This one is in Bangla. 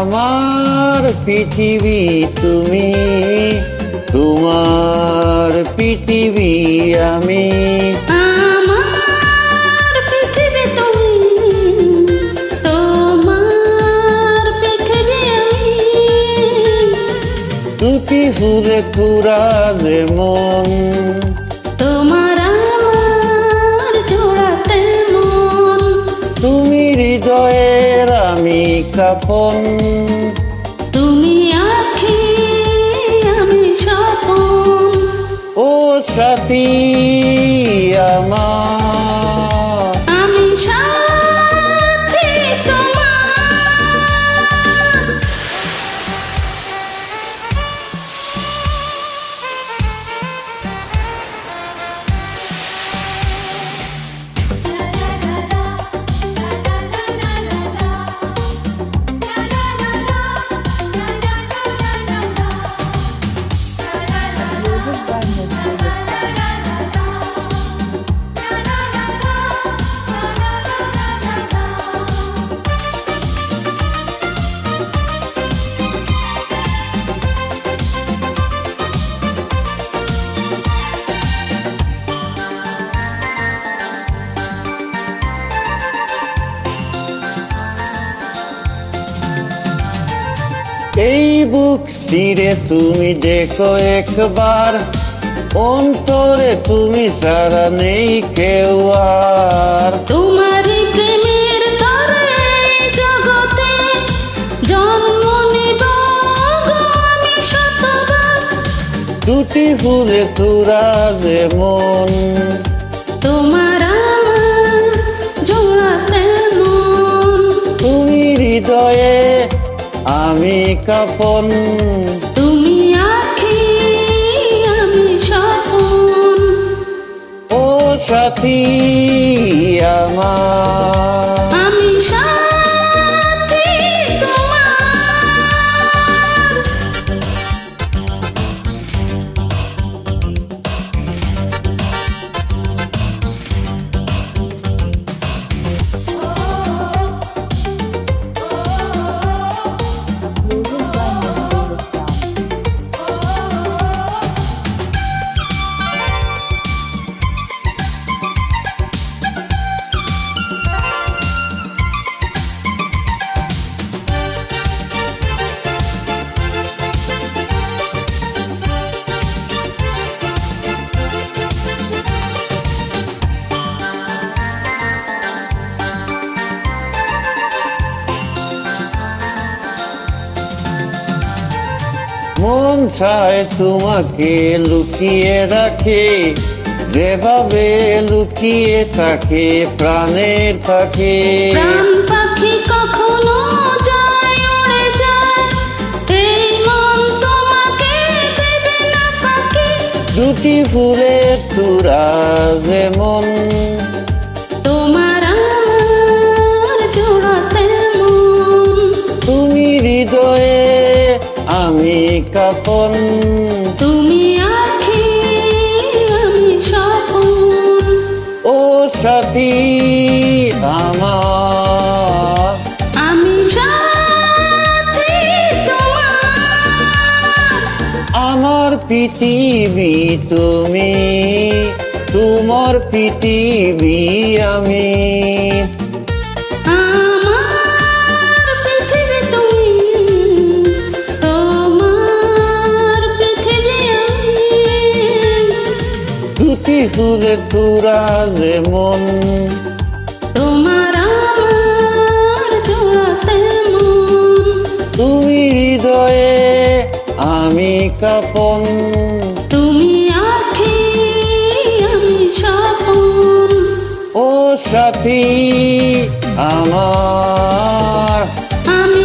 আমার পৃথিবী তুমি, তোমার পৃথিবী আমি। আমার পৃথিবী তুমি, তোমার পৃথিবী আমি। দুটি ফুলে তুরা যেমন, তোমার আমার জোড়াতে মন। তুমি হৃদয়ের আমি কাপন, তুমি আঁখি আমি স্বপন। ও সাথী আমার, আমি সাথী তোমার। এই বুক চিরে তুমি দেখো একবার, অন্তরে তুমি ছাড়া নেই কেউ আর। তোমারই প্রেমের তরে জগতে জন্ম নিব গো আমি শতবার। দুটি ফুলে তুরা যেমন, তোমার আমার জোড়াতে মন। তুমি হৃদয়ে আমি কাপন, তুমি আঁখি আমি স্বপন। ও সাথী আমার। আমি সাথী তোমার। মন চায় তোমাকে লুকিয়ে রাখে, যেভাবে লুকিয়ে থাকে প্রাণের পাখি। প্রাণ পাখি কখনো যায় উড়ে যায়, এই মন তোমাকে দেবে না ফাঁকি। দুটি ফুলের তুরা যেমন, তোমার আমার জোড়াতে মন। তুমি হৃদয়ে আমি কাপন, তুমি আঁখি আমি স্বপন। ও সাথী আমার। আমি সাথী তোমার। আমার পৃথিবী তুমি, তোমার পৃথিবী আমি। আমার পৃথিবী তুমি, তোমার পৃথিবী আমি। দুটি ফুলের তুরা যেমন, তোমার আমার জোড়াতে মন। তুমি হৃদয়ে আমি কাপন, তুমি আঁখি আমি স্বপন। ও সাথী আমার। আমি